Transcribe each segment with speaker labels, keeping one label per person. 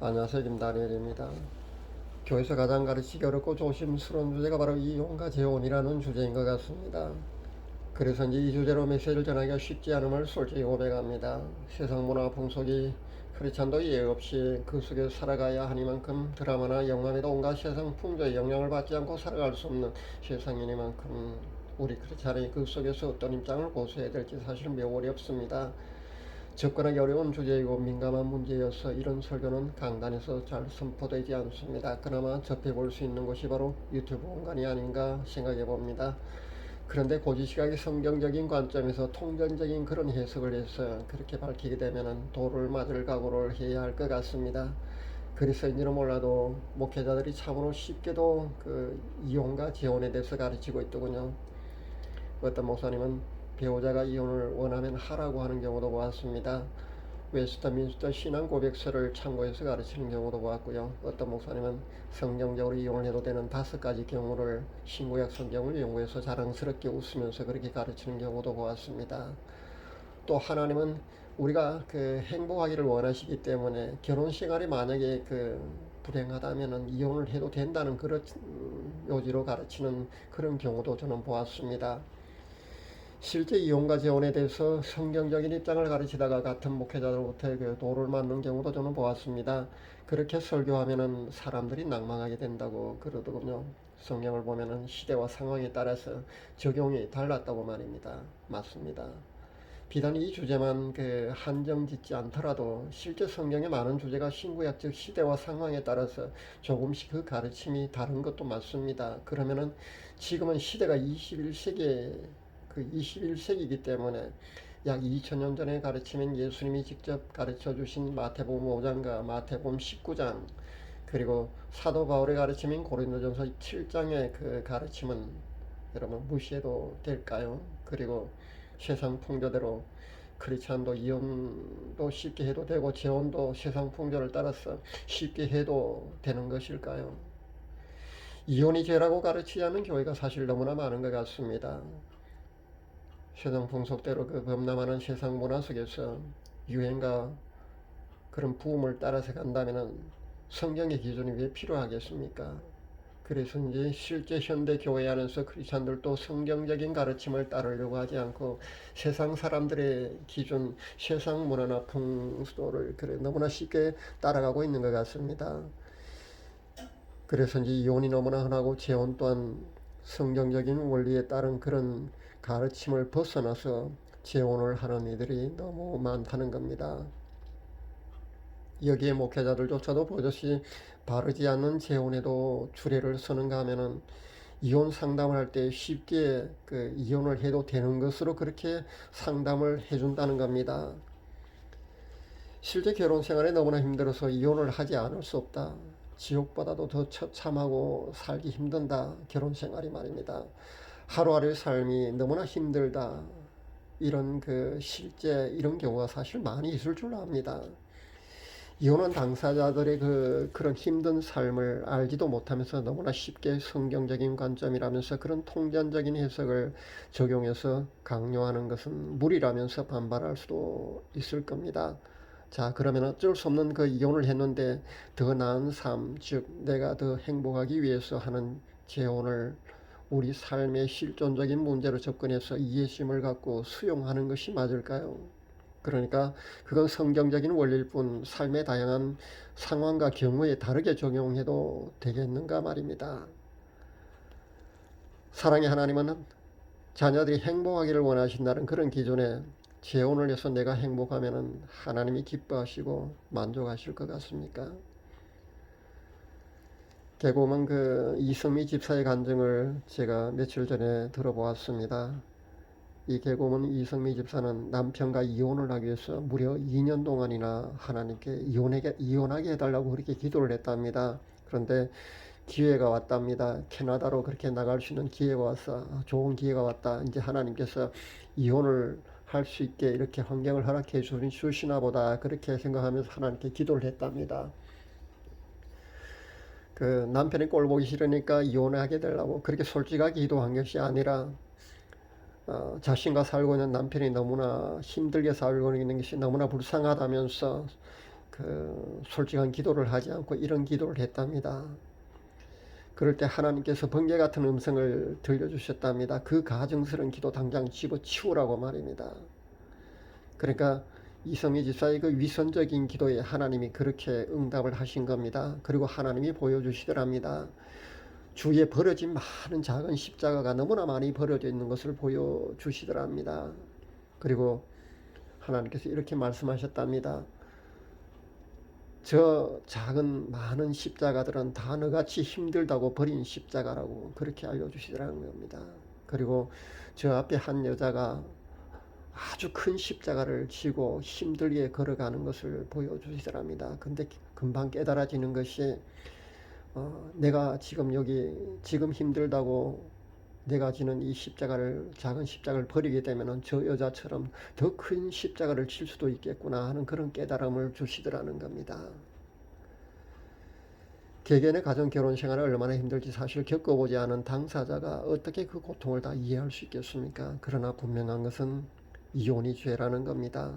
Speaker 1: 안녕하세요. 김다니엘입니다. 교회에서 가장 가르치기 어렵고 조심스러운 주제가 바로 이혼과 재혼이라는 주제인 것 같습니다. 그래서 이제 이 주제로 메시지를 전하기가 쉽지 않음을 솔직히 고백합니다. 세상 문화 풍속이 크리스찬도 예외 없이 그 속에 살아가야 하니만큼 드라마나 영화에도 온갖 세상 풍조의 영향을 받지 않고 살아갈 수 없는 세상이니만큼 우리 크리스찬이 그 속에서 어떤 입장을 고수해야 될지 사실 매우 어렵습니다. 접근하기 어려운 주제이고 민감한 문제여서 이런 설교는 강단에서 잘 선포되지 않습니다. 그나마 접해볼 수 있는 곳이 바로 유튜브 공간이 아닌가 생각해 봅니다. 그런데 고지식하게 성경적인 관점에서 통전적인 그런 해석을 해서 그렇게 밝히게 되면 돌을 맞을 각오를 해야 할 것 같습니다. 그래서인지는 몰라도 목회자들이 참으로 쉽게도 그 이혼과 재혼에 대해서 가르치고 있더군요. 어떤 목사님은 배우자가 이혼을 원하면 하라고 하는 경우도 보았습니다. 웨스터민스터 신앙 고백서를 참고해서 가르치는 경우도 보았고요. 어떤 목사님은 성경적으로 이혼을 해도 되는 5가지 경우를 신구약 성경을 연구해서 자랑스럽게 웃으면서 그렇게 가르치는 경우도 보았습니다. 또 하나님은 우리가 그 행복하기를 원하시기 때문에 결혼 생활이 만약에 불행하다면은 이혼을 해도 된다는 그런 요지로 가르치는 그런 경우도 저는 보았습니다. 실제 이혼과 재혼에 대해서 성경적인 입장을 가르치다가 같은 목회자들로부터 그 돌을 맞는 경우도 저는 보았습니다. 그렇게 설교하면은 사람들이 낭망하게 된다고 그러더군요. 성경을 보면은 시대와 상황에 따라서 적용이 달랐다고 말입니다. 맞습니다. 비단 이 주제만 한정 짓지 않더라도 실제 성경의 많은 주제가 신구약적 시대와 상황에 따라서 조금씩 그 가르침이 다른 것도 맞습니다. 그러면은 지금은 시대가 21세기이기 때문에 약 2000년 전에 가르치면 예수님이 직접 가르쳐 주신 마태복음 5장과 마태복음 19장 그리고 사도 바울의 가르침인 고린도전서 7장의 그 가르침은 여러분 무시해도 될까요? 그리고 세상 풍조대로 크리스찬도 이혼도 쉽게 해도 되고 재혼도 세상 풍조를 따라서 쉽게 해도 되는 것일까요? 이혼이 죄라고 가르치지 않는 교회가 사실 너무나 많은 것 같습니다. 세상 풍속대로 그 범람하는 세상 문화 속에서 유행과 그런 부음을 따라서 간다면 성경의 기준이 왜 필요하겠습니까? 그래서 이제 실제 현대 교회 안에서 크리스찬들도 성경적인 가르침을 따르려고 하지 않고 세상 사람들의 기준, 세상 문화나 풍수를 너무나 쉽게 따라가고 있는 것 같습니다. 그래서 이제 이혼이 너무나 흔하고 재혼 또한 성경적인 원리에 따른 그런 가르침을 벗어나서 재혼을 하는 이들이 너무 많다는 겁니다. 여기에 목회자들조차도 버젓이 바르지 않는 재혼에도 주례를 서는가 하면은 이혼 상담을 할 때 쉽게 이혼을 해도 되는 것으로 그렇게 상담을 해준다는 겁니다. 실제 결혼 생활에 너무나 힘들어서 이혼을 하지 않을 수 없다. 지옥보다도 더 처참하고 살기 힘든다. 결혼 생활이 말입니다. 하루하루의 삶이 너무나 힘들다. 이런 실제 이런 경우가 사실 많이 있을 줄 압니다. 이혼한 당사자들의 그런 힘든 삶을 알지도 못하면서 너무나 쉽게 성경적인 관점이라면서 그런 통전적인 해석을 적용해서 강요하는 것은 무리라면서 반발할 수도 있을 겁니다. 자, 그러면 어쩔 수 없는 이혼을 했는데 더 나은 삶, 즉 내가 더 행복하기 위해서 하는 재혼을 우리 삶의 실존적인 문제로 접근해서 이해심을 갖고 수용하는 것이 맞을까요? 그러니까 그건 성경적인 원리일 뿐 삶의 다양한 상황과 경우에 다르게 적용해도 되겠는가 말입니다. 사랑의 하나님은 자녀들이 행복하기를 원하신다는 그런 기준에 재혼을 해서 내가 행복하면 하나님이 기뻐하시고 만족하실 것 같습니까? 개고만 이성미 집사의 간증을 제가 며칠 전에 들어보았습니다. 이 개고문 이성미 집사는 남편과 이혼을 하기 위해서 무려 2년 동안이나 하나님께 이혼하게 해달라고 그렇게 기도를 했답니다. 그런데 기회가 왔답니다. 캐나다로 그렇게 나갈 수 있는 기회가 와서 좋은 기회가 왔다. 이제 하나님께서 이혼을 할 수 있게 이렇게 환경을 허락해 주시나 보다 그렇게 생각하면서 하나님께 기도를 했답니다. 남편이 꼴 보기 싫으니까 이혼을 하게 되려고 그렇게 솔직하게 기도한 것이 아니라 자신과 살고 있는 남편이 너무나 힘들게 살고 있는 것이 너무나 불쌍하다면서 솔직한 기도를 하지 않고 이런 기도를 했답니다. 그럴 때 하나님께서 번개 같은 음성을 들려주셨답니다. 그 가증스러운 기도 당장 집어치우라고 말입니다. 그러니까 이성희 집사의 그 위선적인 기도에 하나님이 그렇게 응답을 하신 겁니다. 그리고 하나님이 보여주시더랍니다. 주위에 버려진 많은 작은 십자가가 너무나 많이 버려져 있는 것을 보여주시더랍니다. 그리고 하나님께서 이렇게 말씀하셨답니다. 저 작은 많은 십자가들은 다 너같이 힘들다고 버린 십자가라고 그렇게 알려주시더라는 겁니다. 그리고 저 앞에 한 여자가 아주 큰 십자가를 지고 힘들게 걸어가는 것을 보여주시더랍니다. 근데 금방 깨달아지는 것이 내가 지금 지금 힘들다고 내가 지는 이 작은 십자가를 버리게 되면 저 여자처럼 더 큰 십자가를 질 수도 있겠구나 하는 그런 깨달음을 주시더라는 겁니다. 개개인의 가정 결혼 생활이 얼마나 힘들지 사실 겪어보지 않은 당사자가 어떻게 그 고통을 다 이해할 수 있겠습니까? 그러나 분명한 것은 이혼이 죄라는 겁니다.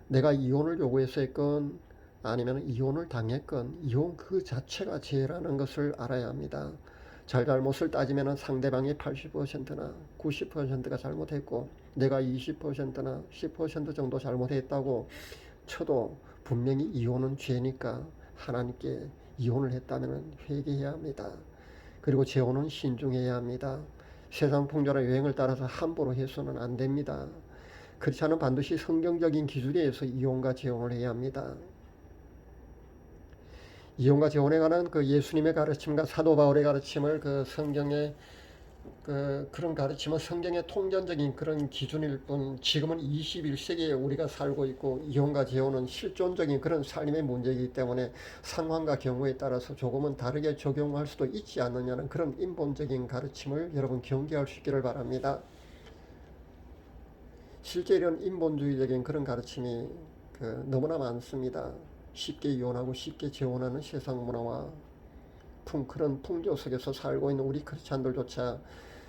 Speaker 1: 내가 이혼을 요구해서 했건 아니면 이혼을 당했건 이혼 그 자체가 죄라는 것을 알아야 합니다. 잘못을 따지면 상대방이 80%나 90%가 잘못했고 내가 20%나 10% 정도 잘못했다고 쳐도 분명히 이혼은 죄니까 하나님께 이혼을 했다면 회개해야 합니다. 그리고 재혼은 신중해야 합니다. 세상 풍조나 유행을 따라서 함부로 해서는 안 됩니다. 그렇지 않으면 반드시 성경적인 기준에 의해서 이혼과 재혼을 해야 합니다. 이혼과 재혼에 관한 그 예수님의 가르침과 사도 바울의 가르침을 그 성경의 그런 가르침은 성경의 통전적인 그런 기준일 뿐 지금은 21세기에 우리가 살고 있고 이혼과 재혼은 실존적인 그런 삶의 문제이기 때문에 상황과 경우에 따라서 조금은 다르게 적용할 수도 있지 않느냐는 그런 인본적인 가르침을 여러분 경계할 수 있기를 바랍니다. 실제 이런 인본주의적인 그런 가르침이 너무나 많습니다. 쉽게 이혼하고 쉽게 재혼하는 세상 문화와 그런 풍조 속에서 살고 있는 우리 크리스찬들조차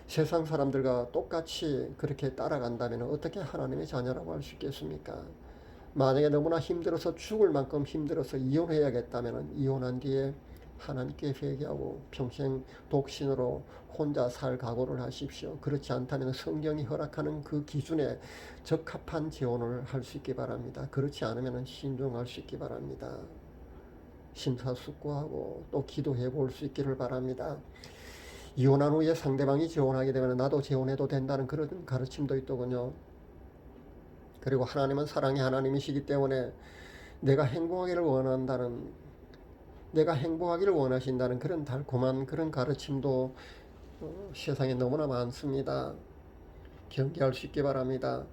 Speaker 1: 세상 사람들과 똑같이 그렇게 따라간다면 어떻게 하나님의 자녀라고 할 수 있겠습니까? 만약에 너무나 힘들어서 죽을 만큼 힘들어서 이혼해야겠다면 이혼한 뒤에 하나님께 회개하고 평생 독신으로 혼자 살 각오를 하십시오. 그렇지 않다면 성경이 허락하는 그 기준에 적합한 재혼을 할 수 있기 바랍니다. 그렇지 않으면 신중할 수 있기 바랍니다. 심사숙고하고 또 기도해 볼 수 있기를 바랍니다. 이혼한 후에 상대방이 재혼하게 되면 나도 재혼해도 된다는 그런 가르침도 있더군요. 그리고 하나님은 사랑의 하나님이시기 때문에 내가 행복하기를 원하신다는 그런 달콤한 그런 가르침도 세상에 너무나 많습니다. 경계할 수 있기 바랍니다.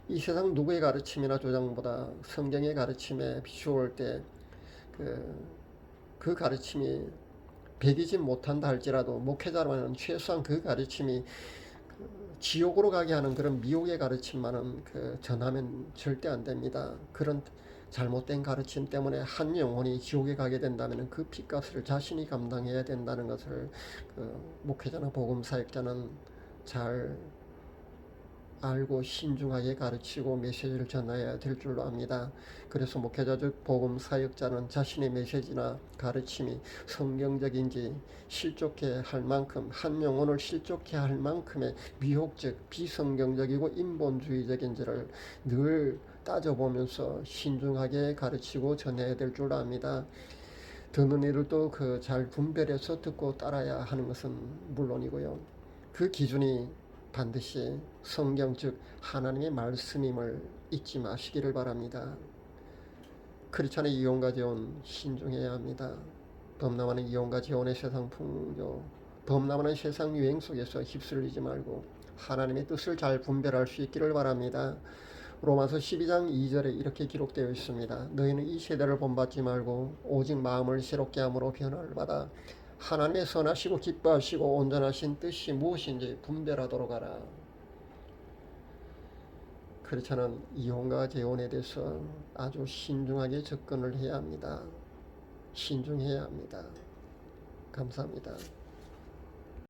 Speaker 1: 이 세상 누구의 가르침이나 주장보다 성경의 가르침에 비추올 때 그 가르침이 배기지 못한다 할지라도 목회자라면 최소한 그 가르침이 지옥으로 가게 하는 그런 미혹의 가르침만은 전하면 절대 안 됩니다. 그런 잘못된 가르침 때문에 한 영혼이 지옥에 가게 된다면 그 핏값을 자신이 감당해야 된다는 것을 목회자나 복음사역자는 잘 알고 신중하게 가르치고 메시지를 전해야 될 줄로 압니다. 그래서 목회자 즉 복음 사역자는 자신의 메시지나 가르침이 성경적인지 실족해 할 만큼 한 영혼을 실족해 할 만큼의 미혹적 비성경적이고 인본주의적인지를 늘 따져보면서 신중하게 가르치고 전해야 될 줄로 압니다. 듣는 이들도 잘 분별해서 듣고 따라야 하는 것은 물론이고요. 그 기준이 반드시 성경 즉 하나님의 말씀임을 잊지 마시기를 바랍니다. 크리스찬의 이혼과 재혼 신중해야 합니다. 범람하는 이혼과 재혼의 세상 풍조, 범람하는 세상 유행 속에서 휩쓸리지 말고 하나님의 뜻을 잘 분별할 수 있기를 바랍니다. 로마서 12장 2절에 이렇게 기록되어 있습니다. 너희는 이 세대를 본받지 말고 오직 마음을 새롭게 함으로 변화를 받아 하나님의 선하시고 기뻐하시고 온전하신 뜻이 무엇인지 분별하도록 하라. 크리스찬은 이혼과 재혼에 대해서 아주 신중하게 접근을 해야 합니다. 신중해야 합니다. 감사합니다.